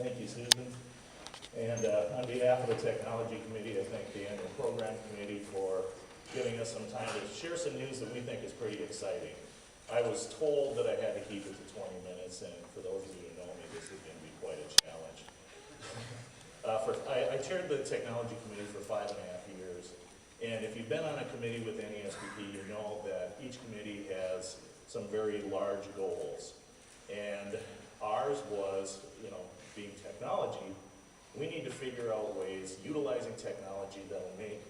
Thank you, Susan. And on behalf of the Technology Committee, I thank the Annual Program Committee for giving us some time to share some news that we think is pretty exciting. I was told that I had to keep it to 20 minutes, and for those of you who know me, this is going to be quite a challenge. I chaired the Technology Committee for 5.5 years, and if you've been on a committee with NASBP, you know that each committee has some very large goals. And ours was, being technology, we need to figure out ways, utilizing technology that will make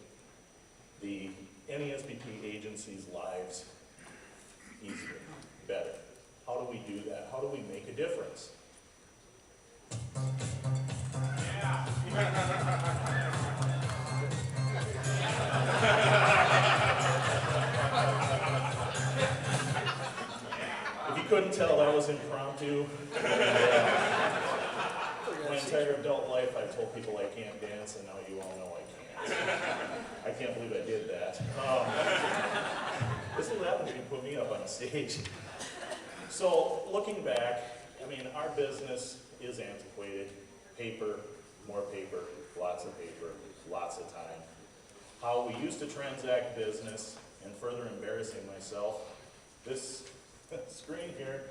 the NASBP agencies' lives easier, better. How do we do that? How do we make a difference? Yeah. If you couldn't tell, that was impromptu. My entire adult life, I've told people I can't dance, and now you all know I can't. I can't believe I did that. This will happen if you put me up on a stage. So, looking back, our business is antiquated. Paper, more paper, lots of time. How we used to transact business, and further embarrassing myself, this screen here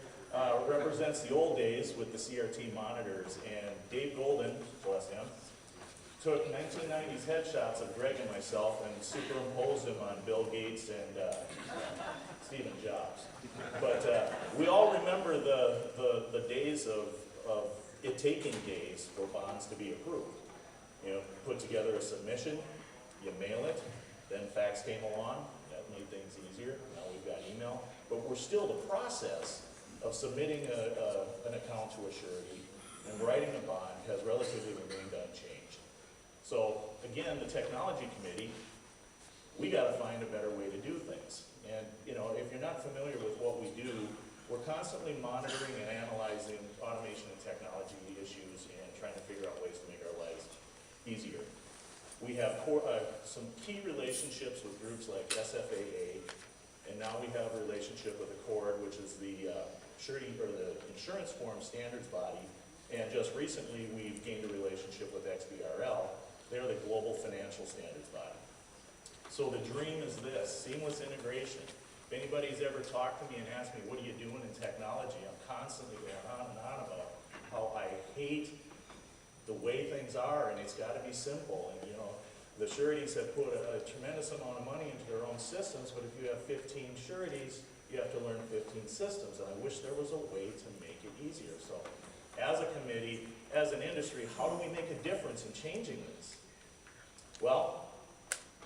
represents the old days with the CRT monitors, and Dave Golden, bless him, took 1990s headshots of Greg and myself and superimposed them on Bill Gates and Stephen Jobs. But we all remember the days of it taking days for bonds to be approved. Put together a submission, you mail it, then fax came along, that made things easier. Now we've got email, but we're still the process of submitting an account to a surety and writing a bond has relatively remained unchanged. So again, the Technology Committee, we got to find a better way to do things. And if you're not familiar with what we do, we're constantly monitoring and analyzing automation and technology issues and trying to figure out ways to make our lives easier. We have some key relationships with groups like SFAA, and now we have a relationship with Accord, which is the surety or the insurance form standards body. And just recently, we've gained a relationship with XBRL. They're the global financial standards body. So the dream is this: seamless integration. If anybody's ever talked to me and asked me, what are you doing in technology? I'm constantly going on and on about how I hate the way things are, and it's got to be simple. And the sureties have put a tremendous amount of money into their own systems, but if you have 15 sureties, you have to learn 15 systems, and I wish there was a way to make it easier. So as a committee, as an industry, how do we make a difference in changing this? Well,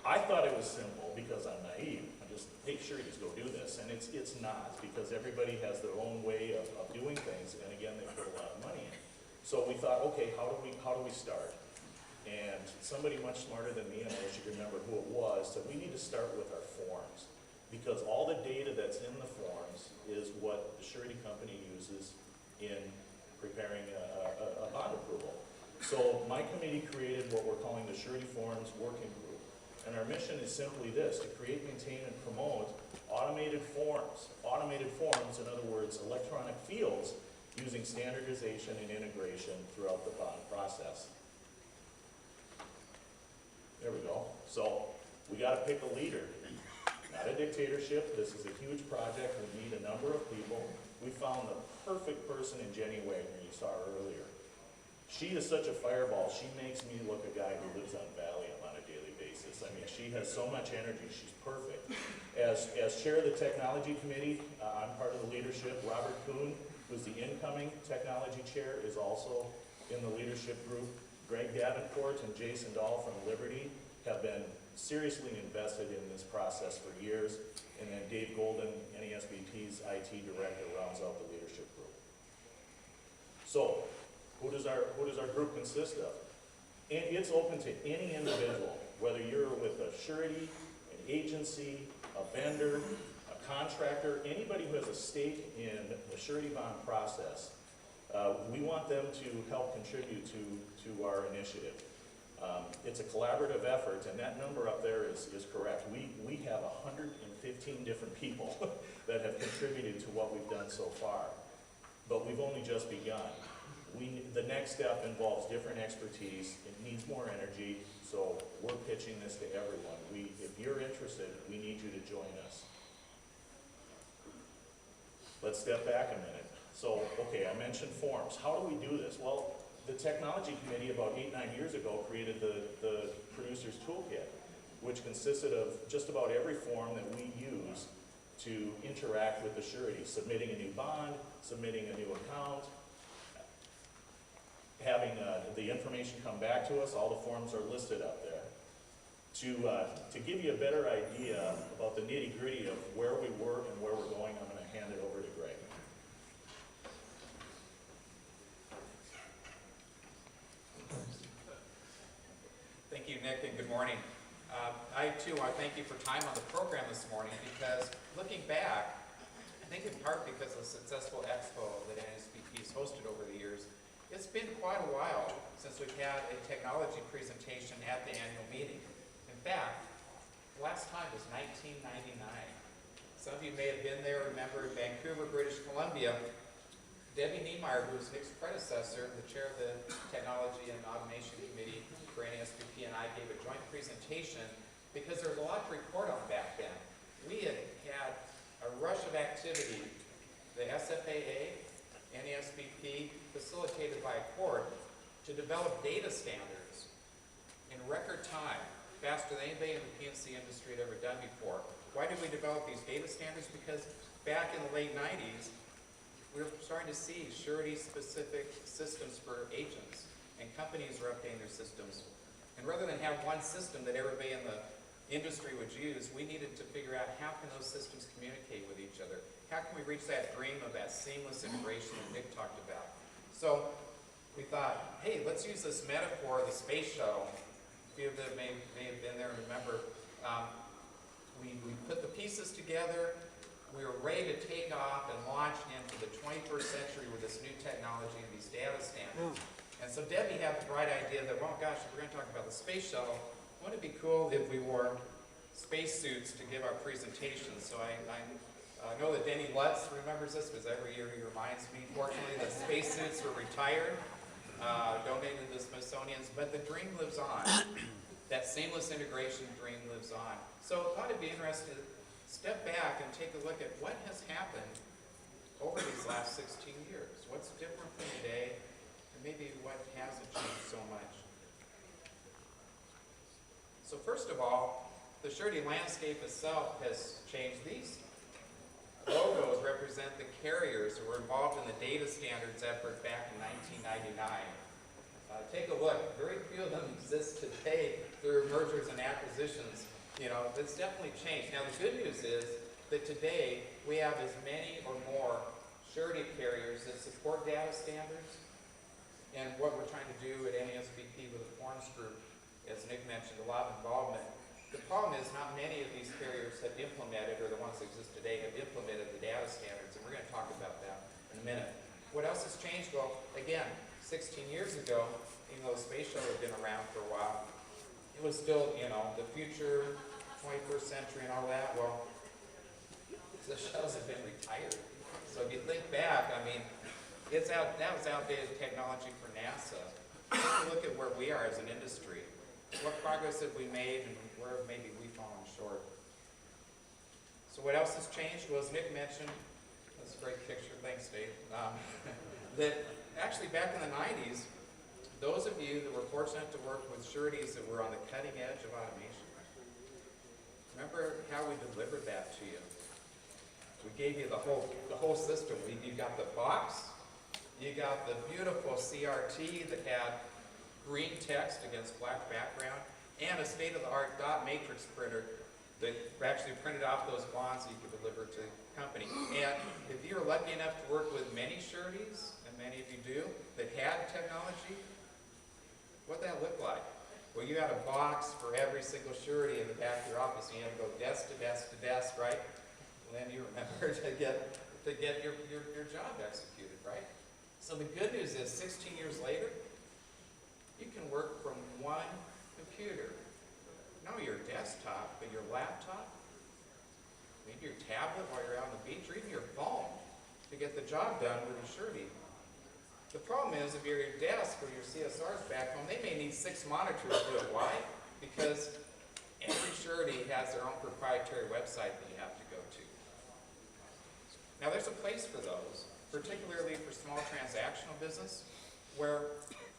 I thought it was simple because I'm naive. I'm just, hey, sureties, go do this. And it's not, because everybody has their own way of doing things, and again, they put a lot of money in. So we thought, okay, how do we start? And somebody much smarter than me, and I should remember who it was, said we need to start with our forms, because all the data that's in the forms is what the surety company uses in preparing a bond approval. So my committee created what we're calling the Surety Forms Working Group. And our mission is simply this: to create, maintain, and promote automated forms. Automated forms, in other words, electronic fields, using standardization and integration throughout the bond process. There we go. So we got to pick a leader. Not a dictatorship. This is a huge project. We need a number of people. We found the perfect person in Jenny Wagner, you saw her earlier. She is such a fireball. She makes me look a guy who lives on Valium on a daily basis. She has so much energy. She's perfect. As chair of the Technology Committee, I'm part of the leadership. Robert Kuhn, who's the incoming technology chair, is also in the leadership group. Greg Davenport and Jason Dahl from Liberty have been seriously invested in this process for years. And then Dave Golden, NASBP's IT director, rounds out the leadership group. So, who does our group consist of? And it's open to any individual, whether you're with a surety, an agency, a vendor, a contractor, anybody who has a stake in the surety bond process. We want them to help contribute to our initiative. It's a collaborative effort, and that number up there is correct. We have 115 different people that have contributed to what we've done so far, but we've only just begun. The next step involves different expertise, it needs more energy, so we're pitching this to everyone. If you're interested, we need you to join us. Let's step back a minute. So, okay, I mentioned forms. How do we do this? Well, the technology committee about 8-9 years ago created the producer's toolkit, which consisted of just about every form that we use to interact with the surety, submitting a new bond, submitting a new account, having the information come back to us. All the forms are listed up there. To give you a better idea about the nitty-gritty of where we were and where we're going, I'm going to hand it over to Greg. Thank you, Nick, and good morning. I, too, want to thank you for time on the program this morning, because looking back, I think in part because of the successful expo that NASBP has hosted over the years, it's been quite a while since we've had a technology presentation at the annual meeting. In fact, the last time was 1999. Some of you may have been there. Remember, in Vancouver, British Columbia, Debbie Niemeyer, who was Nick's predecessor, the chair of the Technology and Automation Committee for NASBP, and I gave a joint presentation because there was a lot to report on back then. We had had a rush of activity. The SFAA, NASBP, facilitated by a court, to develop data standards in record time, faster than anybody in the P&C industry had ever done before. Why did we develop these data standards? Because back in the late 90s, we were starting to see surety-specific systems for agents, and companies were updating their systems. And rather than have one system that everybody in the industry would use, we needed to figure out how can those systems communicate with each other. How can we reach that dream of that seamless integration that Nick talked about? So we thought, hey, let's use this metaphor of the space shuttle. A few of them may have been there and remember. We put the pieces together. We were ready to take off and launch into the 21st century with this new technology and these data standards. And so Debbie had the bright idea that, well, gosh, if we're going to talk about the space shuttle, wouldn't it be cool if we wore spacesuits to give our presentations? So I know that Denny Lutz remembers this because every year he reminds me, fortunately, that spacesuits were retired, donated to the Smithsonian's, but the dream lives on. That seamless integration dream lives on. So I thought it'd be interesting to step back and take a look at what has happened over these last 16 years. What's different from today, and maybe what hasn't changed so much. So first of all, the surety landscape itself has changed. These logos represent the carriers who were involved in the data standards effort back in 1999. Take a look. Very few of them exist today through mergers and acquisitions. You know, it's definitely changed. Now, the good news is that today we have as many or more surety carriers that support data standards. And what we're trying to do at NASBP with the forms group, as Nick mentioned, a lot of involvement. The problem is not many of these carriers have implemented, or the ones that exist today, have implemented the data standards, and we're going to talk about that in a minute. What else has changed? Well, again, 16 years ago, even though the space shuttle had been around for a while, it was still, you know, the future, 21st century and all that. Well, the shuttles have been retired. So if you think back, I mean, that was outdated technology for NASA. Take a look at where we are as an industry. What progress have we made, and where have maybe we fallen short? So what else has changed? Well, as Nick mentioned, that's a great picture, thanks Dave, that actually back in the 90s, those of you that were fortunate to work with sureties that were on the cutting edge of automation, remember how we delivered that to you? We gave you the whole system. You got the box, you got the beautiful CRT that had green text against black background, and a state-of-the-art dot matrix printer that actually printed off those bonds that you could deliver to the company. And if you're lucky enough to work with many sureties, and many of you do, that had technology, what'd that look like? Well, you had a box for every single surety in the back of your office, and you had to go desk to desk to desk, right? Lynn, you remember to get your job executed, right? So the good news is 16 years later, you can work from one computer. Not your desktop, but your laptop, maybe your tablet while you're out on the beach, or even your phone to get the job done with a surety. The problem is, if your desk or your CSR's back home, they may need 6 monitors to do it. Why? Because every surety has their own proprietary website that you have to go to. Now, there's a place for those, particularly for small transactional business, where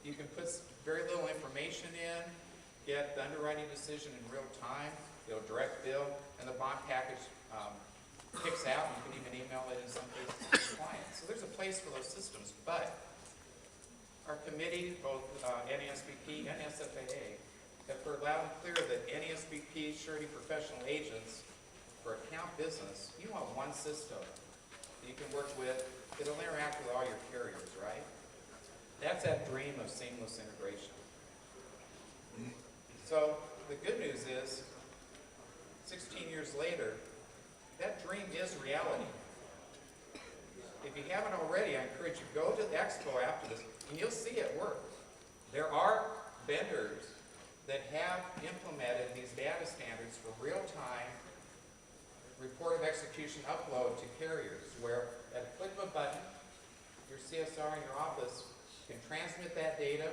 you can put very little information in, get the underwriting decision in real time, it'll direct bill, and the bond package kicks out, and you can even email it in some cases to the client. So there's a place for those systems, but our committee, both NASBP and SFAA, have heard loud and clear that NASBP surety professional agents for account business, you want one system that you can work with that'll interact with all your carriers, right? That's that dream of seamless integration. So the good news is, 16 years later, that dream is reality. If you haven't already, I encourage you, go to the expo after this, and you'll see it work. There are vendors that have implemented these data standards for real-time report of execution upload to carriers, where at a click of a button, your CSR in your office can transmit that data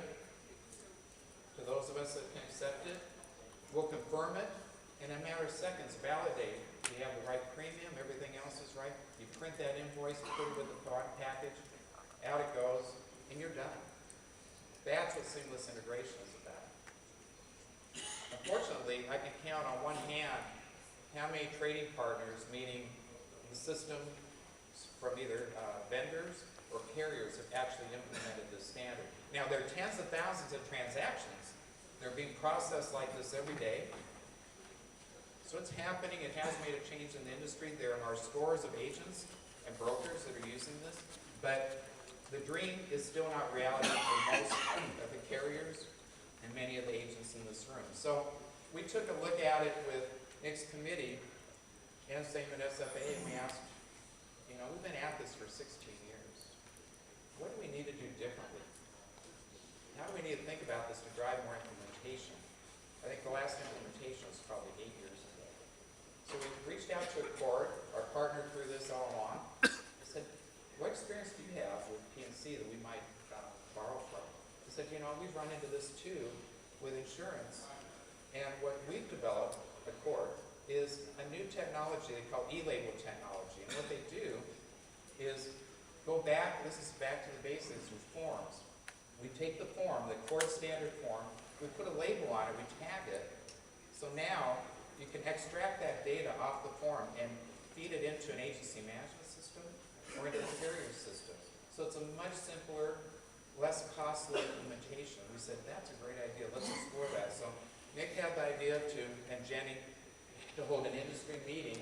to those of us that can accept it. We'll confirm it, and in a matter of seconds, validate you have the right premium, everything else is right. You print that invoice, put it with the bond package, out it goes, and you're done. That's what seamless integration is about. Unfortunately, I can count on one hand how many trading partners, meaning the system from either vendors or carriers, have actually implemented this standard. Now, there are tens of thousands of transactions. They're being processed like this every day. So it's happening. It has made a change in the industry. There are scores of agents and brokers that are using this, but the dream is still not reality for most of the carriers and many of the agents in this room. So we took a look at it with Nick's committee and same at SFA, and we asked, you know, we've been at this for 16 years. What do we need to do differently? How do we need to think about this to drive more implementation? I think the last implementation was probably 8 years ago. So we reached out to Accord, our partner through this all along. I said, what experience do you have with PNC that we might borrow from? He said, you know, we've run into this too with insurance. And what we've developed, Accord, is a new technology they call e-label technology. And what they do is go back, this is back to the basics with forms. We take the form, the Accord standard form, we put a label on it, we tag it. So now you can extract that data off the form and feed it into an agency management system or into the carrier system. So it's a much simpler, less costly implementation. We said, that's a great idea, let's explore that. So Nick had the idea to, and Jenny, to hold an industry meeting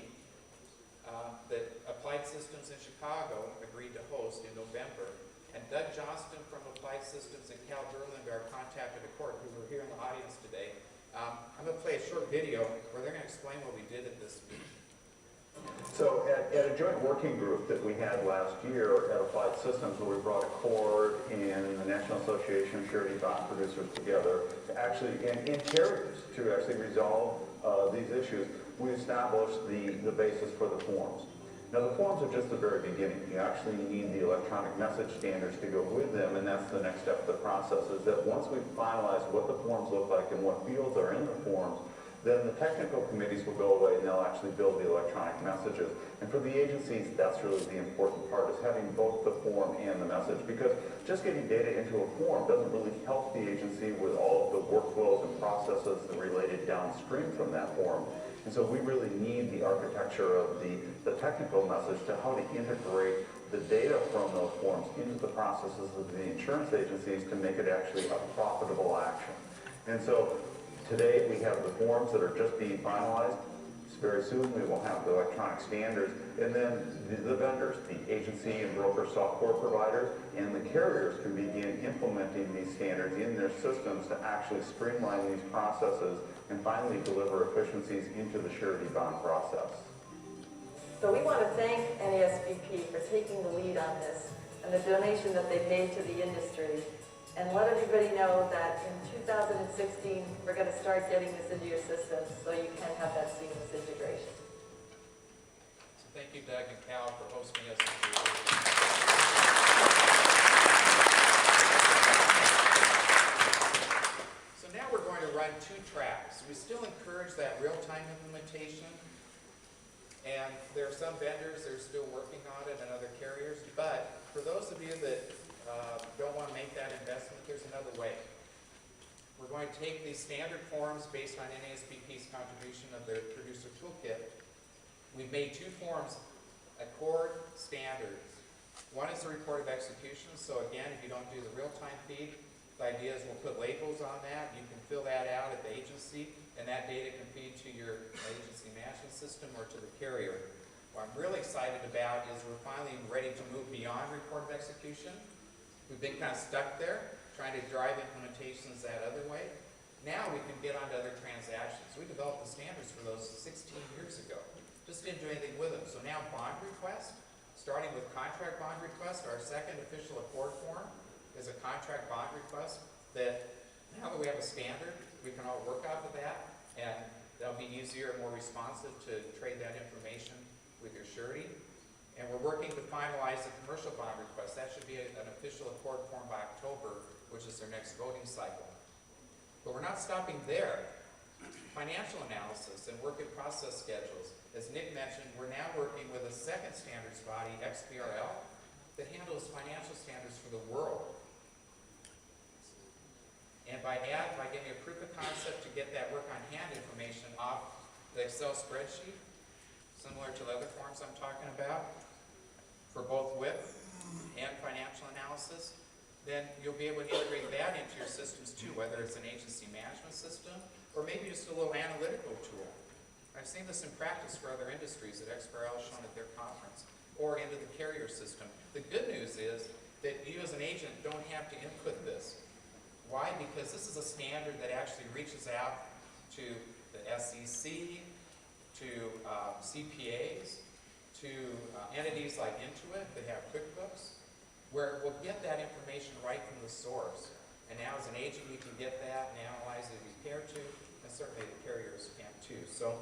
that Applied Systems in Chicago agreed to host in November. And Doug Johnston from Applied Systems and Cal Berlenberg contacted Accord, who were here in the audience today. I'm going to play a short video where they're going to explain what we did at this meeting. So at a joint working group that we had last year at Applied Systems, where we brought Accord and the National Association of Surety Bond Producers together to actually, and carriers to actually resolve these issues, we established the basis for the forms. Now the forms are just the very beginning. You actually need the electronic message standards to go with them, and that's the next step of the process, is that once we've finalized what the forms look like and what fields are in the forms, then the technical committees will go away and they'll actually build the electronic messages. And for the agencies, that's really the important part, is having both the form and the message, because just getting data into a form doesn't really help the agency with all of the workflows and processes that are related downstream from that form. And so we really need the architecture of the technical message to how to integrate the data from those forms into the processes of the insurance agencies to make it actually a profitable action. And so today we have the forms that are just being finalized. Very soon we will have the electronic standards, and then the vendors, the agency and broker software providers, and the carriers can begin implementing these standards in their systems to actually streamline these processes and finally deliver efficiencies into the surety bond process. So we want to thank NASBP for taking the lead on this and the donation that they've made to the industry. And let everybody know that in 2016, we're going to start getting this into your systems so you can have that seamless integration. So thank you, Doug and Cal, for hosting us. And there are some vendors that are still working on it and other carriers, but for those of you that don't want to make that investment, here's another way. We're going to take these standard forms based on NASBP's contribution of their producer toolkit. We've made two forms, Accord standards. One is the report of execution, so again, if you don't do the real-time feed, the idea is we'll put labels on that. You can fill that out at the agency, and that data can feed to your agency management system or to the carrier. What I'm really excited about is we're finally ready to move beyond report of execution. We've been kind of stuck there, trying to drive implementations that other way. Now we can get onto other transactions. We developed the standards for those 16 years ago. Just didn't do anything with them. So now bond request, starting with contract bond request, our second official Accord form is a contract bond request that now that we have a standard, we can all work off of that, and that'll be easier and more responsive to trade that information with your surety. And we're working to finalize the commercial bond request. That should be an official Accord form by October, which is their next voting cycle. But we're not stopping there. Financial analysis and work in process schedules. As Nick mentioned, we're now working with a second standards body, XBRL, that handles financial standards for the world. And by getting a proof of concept to get that work on hand information off the Excel spreadsheet, similar to the other forms I'm talking about, for both WIP and financial analysis, then you'll be able to integrate that into your systems too, whether it's an agency management system or maybe just a little analytical tool. I've seen this in practice for other industries that XBRL has shown at their conference, or into the carrier system. The good news is that you as an agent don't have to input this. Why? Because this is a standard that actually reaches out to the SEC, to CPAs, to entities like Intuit that have QuickBooks, where we'll get that information right from the source. And now as an agent, you can get that and analyze it if you care to, and certainly the carriers can too. So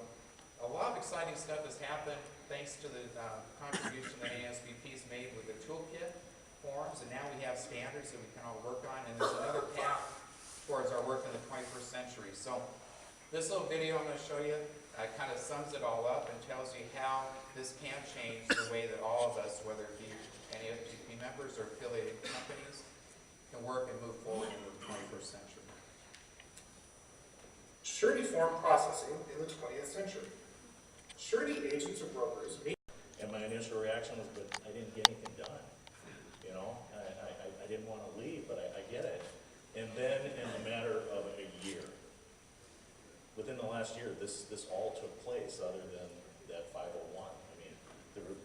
a lot of exciting stuff has happened thanks to the contribution that NASBP's made with the toolkit forms, and now we have standards that we can all work on, and there's another path towards our work in the 21st century. So this little video I'm going to show you kind of sums it all up and tells you how this can change the way that all of us, whether it be NASBP members or affiliated companies, can work and move forward into the 21st century. Surety form processing in the 20th century. Surety agents or brokers meet. And my initial reaction was, but I didn't get anything done. You know, I didn't want to leave, but I get it. And then in a matter of a year, within the last year, this all took place other than that 501. I mean,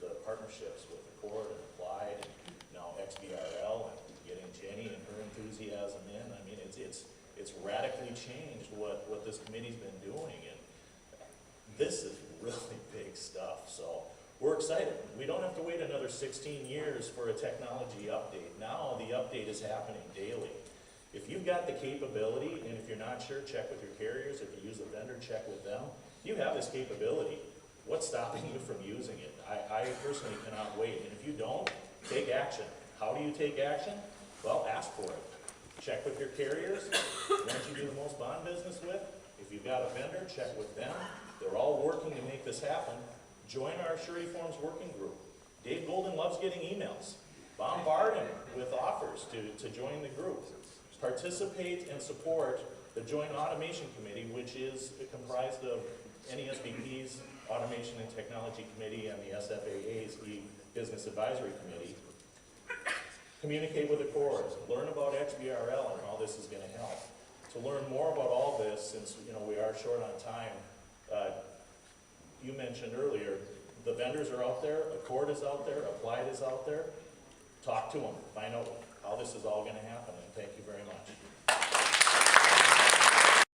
the partnerships with Accord and Applied, and now XBRL, and getting Jenny and her enthusiasm in. I mean, it's radically changed what this committee's been doing, and this is really big stuff. So we're excited. We don't have to wait another 16 years for a technology update. Now the update is happening daily. If you've got the capability, and if you're not sure, check with your carriers. If you use a vendor, check with them. You have this capability. What's stopping you from using it? I personally cannot wait. And if you don't, take action. How do you take action? Well, ask for it. Check with your carriers, ones you do the most bond business with. If you've got a vendor, check with them. They're all working to make this happen. Join our Surety Forms working group. Dave Golden loves getting emails. Bombard him with offers to join the group. Participate and support the Joint Automation Committee, which is comprised of NASBP's Automation and Technology Committee and the SFAA's E-Business Advisory Committee. Communicate with Accord, learn about XBRL and how this is going to help. To learn more about all this, since we are short on time, you mentioned earlier, the vendors are out there, Accord is out there, Applied is out there. Talk to them, find out how this is all going to happen, and thank you very much.